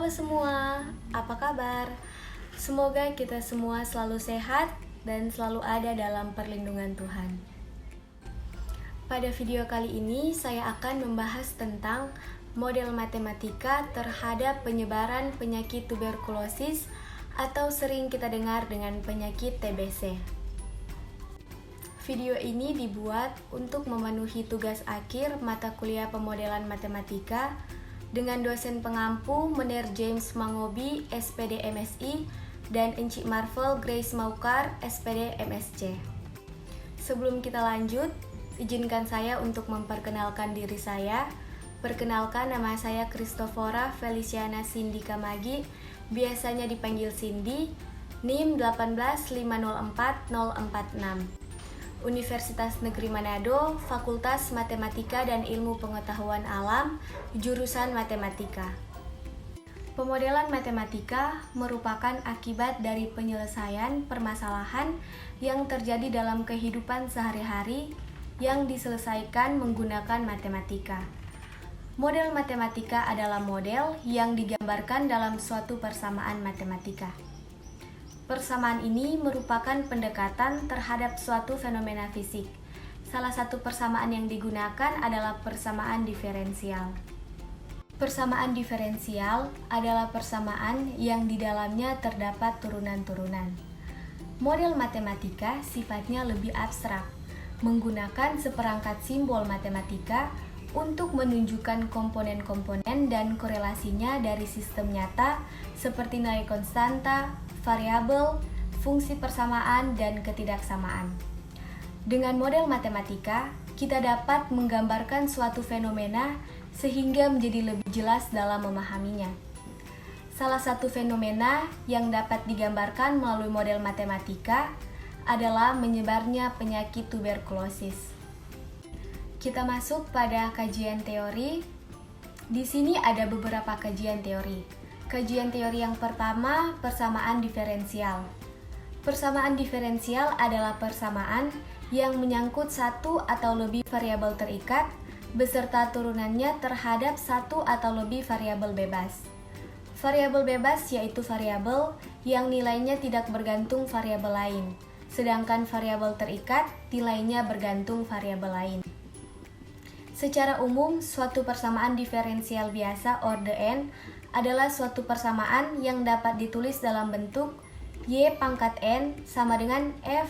Halo semua, apa kabar? Semoga kita semua selalu sehat dan selalu ada dalam perlindungan Tuhan. Pada video kali ini saya akan membahas tentang model matematika terhadap penyebaran penyakit tuberkulosis atau sering kita dengar dengan penyakit TBC. Video ini dibuat untuk memenuhi tugas akhir mata kuliah pemodelan matematika dengan dosen pengampu Menir James Mangobi, SPD MSI, dan Encik Marvel Grace Maukar, SPD MSc. Sebelum kita lanjut, izinkan saya untuk memperkenalkan diri saya. Perkenalkan, nama saya Christophora Feliciana Cindy Kamagi, biasanya dipanggil Cindy, NIM 18504-046. Universitas Negeri Manado, Fakultas Matematika dan Ilmu Pengetahuan Alam, jurusan Matematika. Pemodelan matematika merupakan akibat dari penyelesaian permasalahan yang terjadi dalam kehidupan sehari-hari yang diselesaikan menggunakan matematika. Model matematika adalah model yang digambarkan dalam suatu persamaan matematika. Persamaan ini merupakan pendekatan terhadap suatu fenomena fisik. Salah satu persamaan yang digunakan adalah persamaan diferensial. Persamaan diferensial adalah persamaan yang di dalamnya terdapat turunan-turunan. Model matematika sifatnya lebih abstrak, menggunakan seperangkat simbol matematika untuk menunjukkan komponen-komponen dan korelasinya dari sistem nyata seperti nilai konstanta, variabel, fungsi persamaan, dan ketidaksamaan. Dengan model matematika, kita dapat menggambarkan suatu fenomena sehingga menjadi lebih jelas dalam memahaminya. Salah satu fenomena yang dapat digambarkan melalui model matematika adalah menyebarnya penyakit tuberkulosis. Kita masuk pada kajian teori. Di sini ada beberapa kajian teori. Kajian teori yang pertama, persamaan diferensial. Persamaan diferensial adalah persamaan yang menyangkut satu atau lebih variabel terikat beserta turunannya terhadap satu atau lebih variabel bebas. Variabel bebas yaitu variabel yang nilainya tidak bergantung variabel lain, sedangkan variabel terikat nilainya bergantung variabel lain. Secara umum, suatu persamaan diferensial biasa orde n adalah suatu persamaan yang dapat ditulis dalam bentuk y pangkat n sama dengan f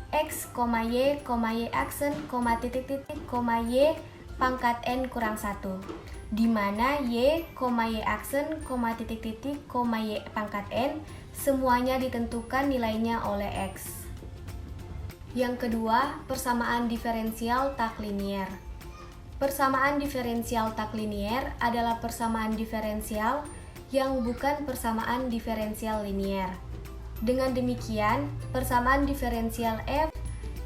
x, y, y aksen, titik-titik, y pangkat n kurang 1, di mana y, y aksen, titik-titik, y pangkat n semuanya ditentukan nilainya oleh x. Yang kedua, persamaan diferensial tak linier. Persamaan diferensial tak linier adalah persamaan diferensial yang bukan persamaan diferensial linier. Dengan demikian, persamaan diferensial f,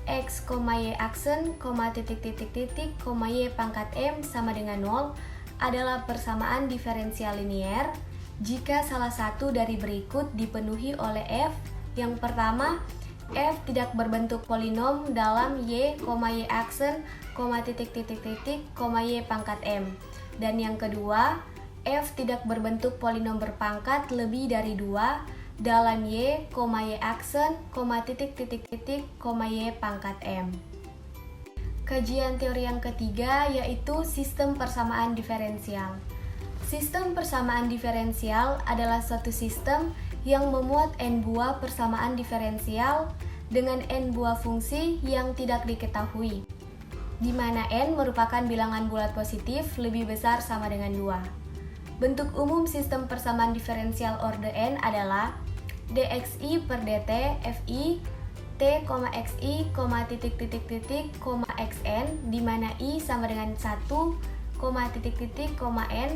x, y aksen, titik-titik, y pangkat m sama dengan 0 adalah persamaan diferensial linier jika salah satu dari berikut dipenuhi oleh f. Yang pertama, f tidak berbentuk polinom dalam y, y aksen, titik-titik, y pangkat m. Dan yang kedua, f tidak berbentuk polinom berpangkat lebih dari 2 dalam y, y aksen, titik-titik, y pangkat m. Kajian teori yang ketiga yaitu sistem persamaan diferensial. Sistem persamaan diferensial adalah suatu sistem yang memuat n buah persamaan diferensial dengan n buah fungsi yang tidak diketahui, di mana n merupakan bilangan bulat positif lebih besar sama dengan 2. Bentuk umum sistem persamaan diferensial orde n adalah dxi per dt fi t, xi, titik-titik, xn, di mana i sama dengan 1, titik-titik, n,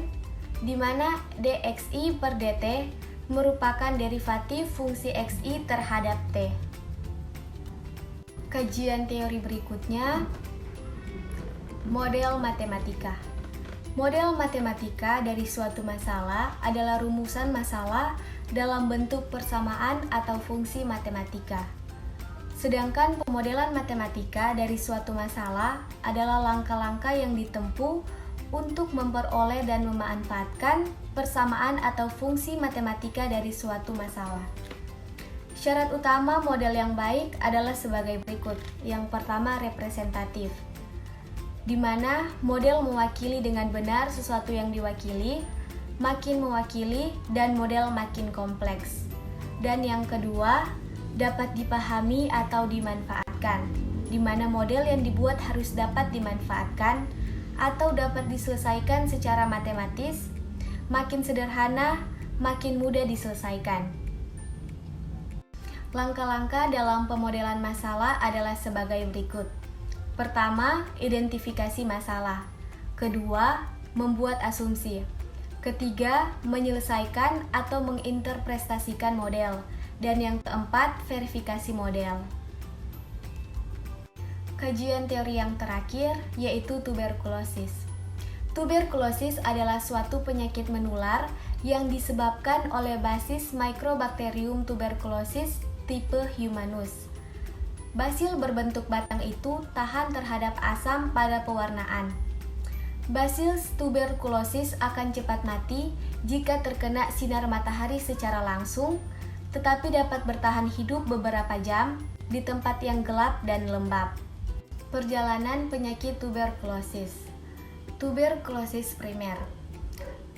di mana dxi per dt merupakan derivatif fungsi xi terhadap t. Kajian teori berikutnya, model matematika. Model matematika dari suatu masalah adalah rumusan masalah dalam bentuk persamaan atau fungsi matematika. Sedangkan pemodelan matematika dari suatu masalah adalah langkah-langkah yang ditempuh untuk memperoleh dan memanfaatkan persamaan atau fungsi matematika dari suatu masalah. Syarat utama model yang baik adalah sebagai berikut. Yang pertama, representatif, di mana model mewakili dengan benar sesuatu yang diwakili, makin mewakili, dan model makin kompleks. Dan yang kedua, dapat dipahami atau dimanfaatkan, di mana model yang dibuat harus dapat dimanfaatkan atau dapat diselesaikan secara matematis, makin sederhana, makin mudah diselesaikan. Langkah-langkah dalam pemodelan masalah adalah sebagai berikut. Pertama, identifikasi masalah. Kedua, membuat asumsi. Ketiga, menyelesaikan atau menginterpretasikan model. Dan yang keempat, verifikasi model. Kajian teori yang terakhir yaitu tuberkulosis. Tuberkulosis adalah suatu penyakit menular yang disebabkan oleh basis Microbacterium tuberculosis tipe Humanus. Basil berbentuk batang itu tahan terhadap asam pada pewarnaan. Bacillus tuberculosis akan cepat mati jika terkena sinar matahari secara langsung, tetapi dapat bertahan hidup beberapa jam di tempat yang gelap dan lembab. Perjalanan penyakit tuberkulosis. Tuberkulosis primer.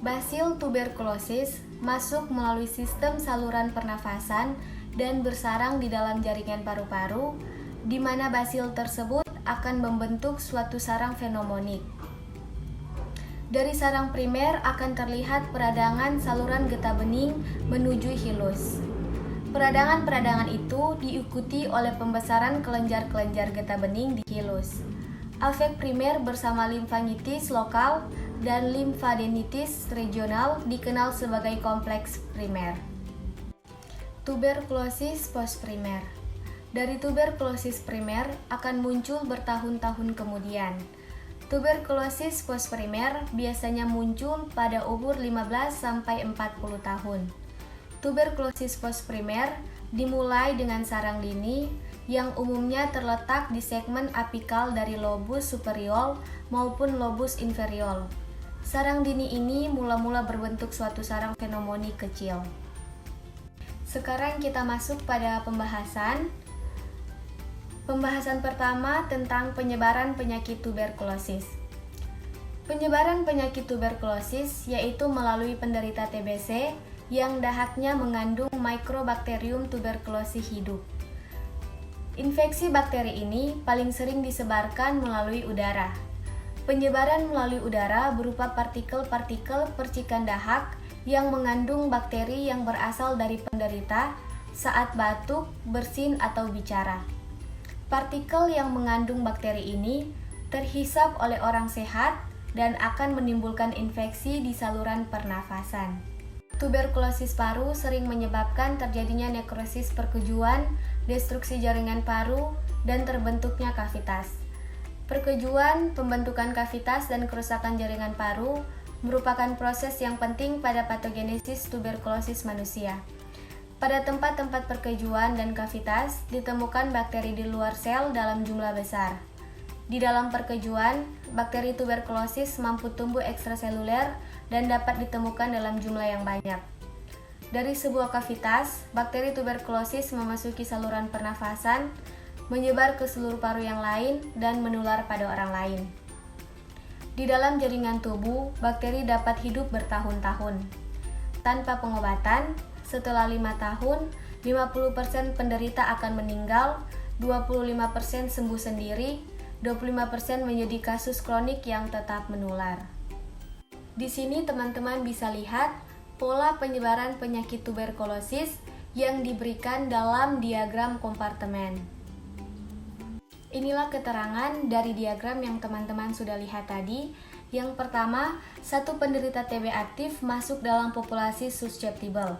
Basil tuberculosis masuk melalui sistem saluran pernafasan dan bersarang di dalam jaringan paru-paru, di mana basil tersebut akan membentuk suatu sarang pneumonik. Dari sarang primer akan terlihat peradangan saluran getah bening menuju hilus. Peradangan-peradangan itu diikuti oleh pembesaran kelenjar-kelenjar getah bening di hilus. Afek primer bersama limfadenitis lokal dan limfadenitis regional dikenal sebagai kompleks primer. Tuberkulosis postprimer. Dari tuberkulosis primer akan muncul bertahun-tahun kemudian. Tuberkulosis postprimer biasanya muncul pada umur 15-40 tahun. Tuberkulosis postprimer dimulai dengan sarang dini yang umumnya terletak di segmen apikal dari lobus superior maupun lobus inferior. Sarang dini ini mula-mula berbentuk suatu sarang pneumonik kecil. Sekarang kita masuk pada pembahasan. Pembahasan pertama tentang penyebaran penyakit tuberkulosis. Penyebaran penyakit tuberkulosis yaitu melalui penderita TBC yang dahaknya mengandung Microbacterium tuberculosis hidup. Infeksi bakteri ini paling sering disebarkan melalui udara. Penyebaran melalui udara berupa partikel-partikel percikan dahak yang mengandung bakteri yang berasal dari penderita saat batuk, bersin, atau bicara. Partikel yang mengandung bakteri ini terhisap oleh orang sehat dan akan menimbulkan infeksi di saluran pernafasan. Tuberkulosis paru sering menyebabkan terjadinya nekrosis perkejuan, destruksi jaringan paru, dan terbentuknya kavitas. Perkejuan, pembentukan kavitas, dan kerusakan jaringan paru merupakan proses yang penting pada patogenesis tuberkulosis manusia. Pada tempat-tempat perkejuan dan kavitas ditemukan bakteri di luar sel dalam jumlah besar. Di dalam perkejuan, bakteri tuberkulosis mampu tumbuh ekstraseluler dan dapat ditemukan dalam jumlah yang banyak. Dari sebuah kavitas, bakteri tuberkulosis memasuki saluran pernafasan, menyebar ke seluruh paru yang lain, dan menular pada orang lain. Di dalam jaringan tubuh, bakteri dapat hidup bertahun-tahun. Tanpa pengobatan, setelah 5 tahun, 50% penderita akan meninggal, 25% sembuh sendiri, 25% menjadi kasus kronik yang tetap menular. Di sini teman-teman bisa lihat pola penyebaran penyakit tuberkulosis yang diberikan dalam diagram kompartemen. Inilah keterangan dari diagram yang teman-teman sudah lihat tadi. Yang pertama, satu penderita TB aktif masuk dalam populasi susceptible.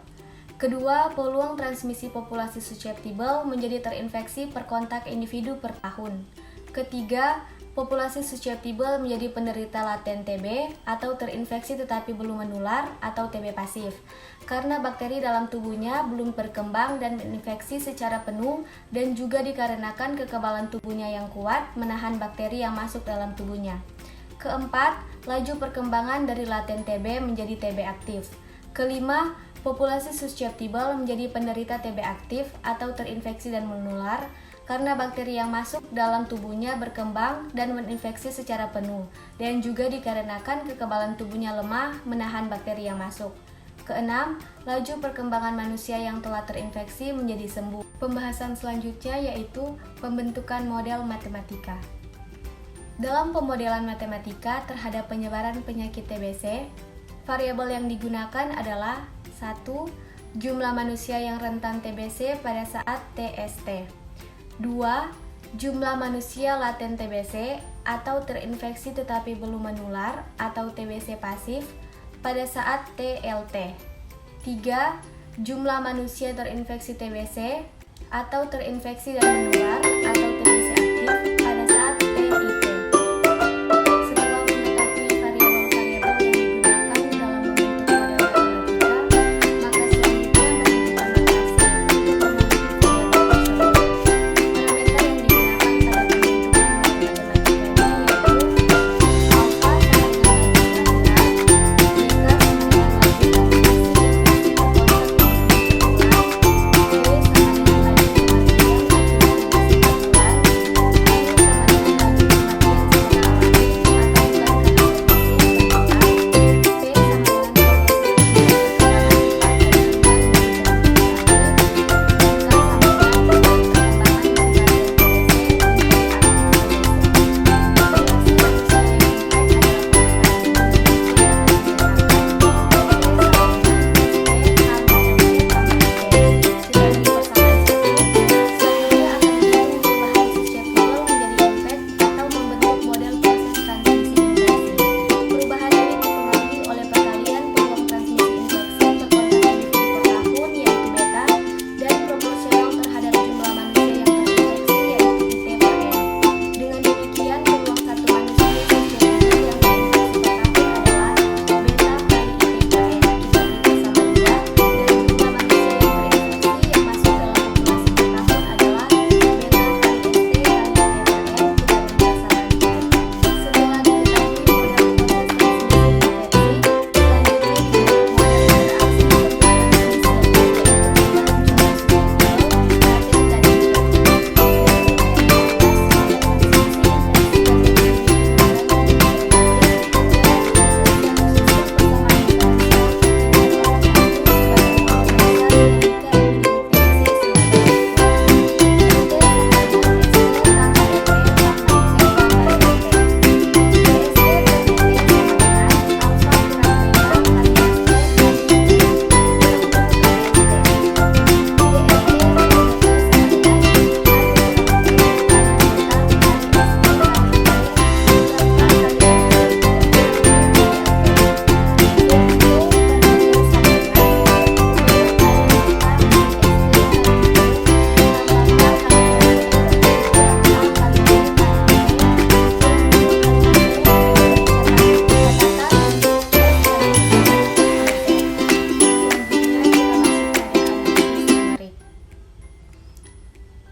Kedua, peluang transmisi populasi susceptible menjadi terinfeksi per kontak individu per tahun. Ketiga, populasi susceptible menjadi penderita laten TB atau terinfeksi tetapi belum menular atau TB pasif karena bakteri dalam tubuhnya belum berkembang dan menginfeksi secara penuh dan juga dikarenakan kekebalan tubuhnya yang kuat menahan bakteri yang masuk dalam tubuhnya. Keempat, laju perkembangan dari laten TB menjadi TB aktif. Kelima, populasi susceptible menjadi penderita TB aktif atau terinfeksi dan menular karena bakteri yang masuk dalam tubuhnya berkembang dan menginfeksi secara penuh, dan juga dikarenakan kekebalan tubuhnya lemah menahan bakteri yang masuk. Keenam, laju perkembangan manusia yang telah terinfeksi menjadi sembuh. Pembahasan selanjutnya yaitu pembentukan model matematika. Dalam pemodelan matematika terhadap penyebaran penyakit TBC, variabel yang digunakan adalah 1. Jumlah manusia yang rentan TBC pada saat TST. 2. Jumlah manusia laten TBC atau terinfeksi tetapi belum menular atau TBC pasif pada saat TLT. 3. Jumlah manusia terinfeksi TBC atau terinfeksi dan menular atau TBC aktif pada saat TIT. Setelah mengetahui variabel-variabel yang digunakan dalam membentuk model matematika, maka selanjutnya menentukan lokasi untuk memiliki variabel tersebut. Parameter yang digunakan pada pembentukan model matematika ini yaitu alfa sama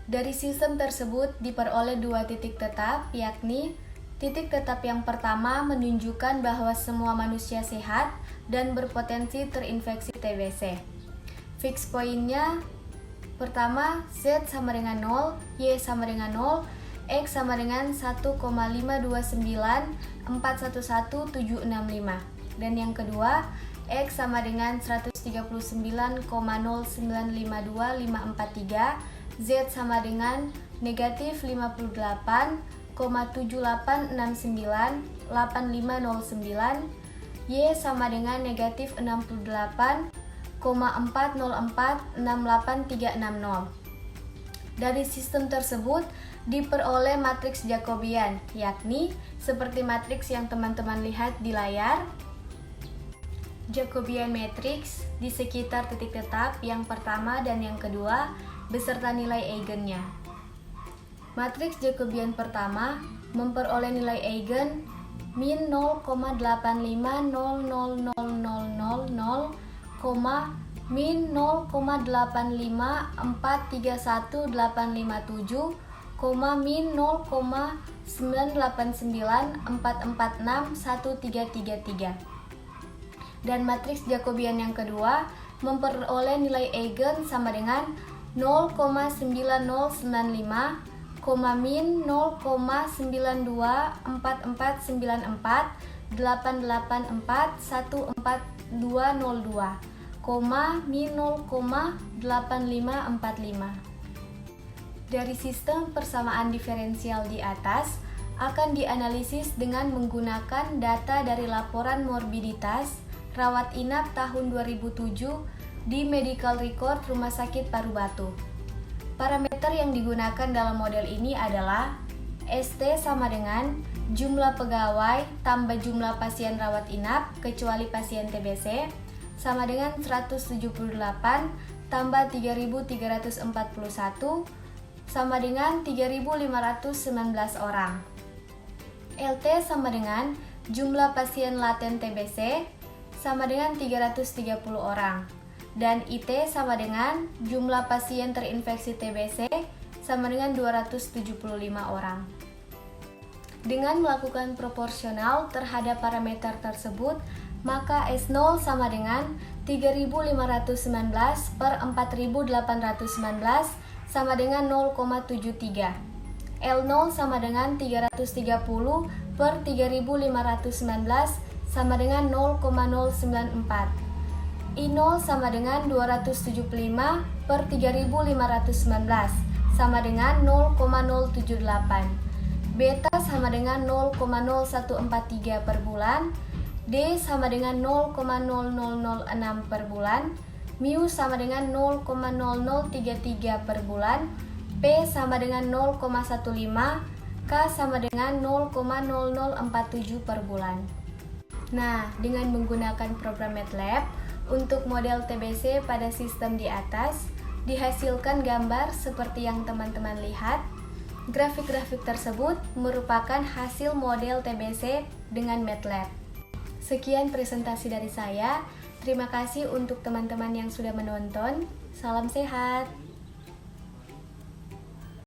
Dari sistem tersebut diperoleh dua titik tetap, yakni titik tetap yang pertama menunjukkan bahwa semua manusia sehat dan berpotensi terinfeksi TBC. Fix poinnya pertama, Z sama dengan 0, Y sama dengan 0, X sama dengan 1,529411765. Dan yang kedua, X sama dengan 139,0952543, Z sama dengan negatif 58,78698509, Y sama dengan negatif 68,4046830. Dari sistem tersebut diperoleh matriks Jacobian, yakni seperti matriks yang teman-teman lihat di layar. Jacobian matrix di sekitar titik tetap yang pertama dan yang kedua beserta nilai eigennya. Matriks Jacobian pertama memperoleh nilai eigen min 0,85000000, min 0,85431,857, min 0,9894461333. Dan matriks Jacobian yang kedua memperoleh nilai eigen sama dengan 0,9095, min 0,92448848414202, min 0,8545. Dari sistem persamaan diferensial di atas akan dianalisis dengan menggunakan data dari laporan morbiditas rawat inap tahun 2007 di Medical Record Rumah Sakit Paru Batu. Parameter yang digunakan dalam model ini adalah ST sama dengan jumlah pegawai tambah jumlah pasien rawat inap kecuali pasien TBC sama dengan 178 tambah 3.341 sama dengan 3.519 orang. LT sama dengan jumlah pasien laten TBC sama dengan 330 orang. Dan IT sama dengan jumlah pasien terinfeksi TBC sama dengan 275 orang. Dengan melakukan proporsional terhadap parameter tersebut, maka S0 sama dengan 3.519 per 4.819 sama dengan 0,73. L0 sama dengan 330 per 3.519 sama dengan 0,094. I0 sama dengan 275 per 3.519 sama dengan 0,078. Beta sama dengan 0,0143 per bulan. D sama dengan 0,0006 per bulan. Mu sama dengan 0,0033 per bulan. P sama dengan 0,15. K sama dengan 0,0047 per bulan. Nah, dengan menggunakan program MATLAB untuk model TBC pada sistem di atas, dihasilkan gambar seperti yang teman-teman lihat. Grafik-grafik tersebut merupakan hasil model TBC dengan MATLAB. Sekian presentasi dari saya. Terima kasih untuk teman-teman yang sudah menonton. Salam sehat.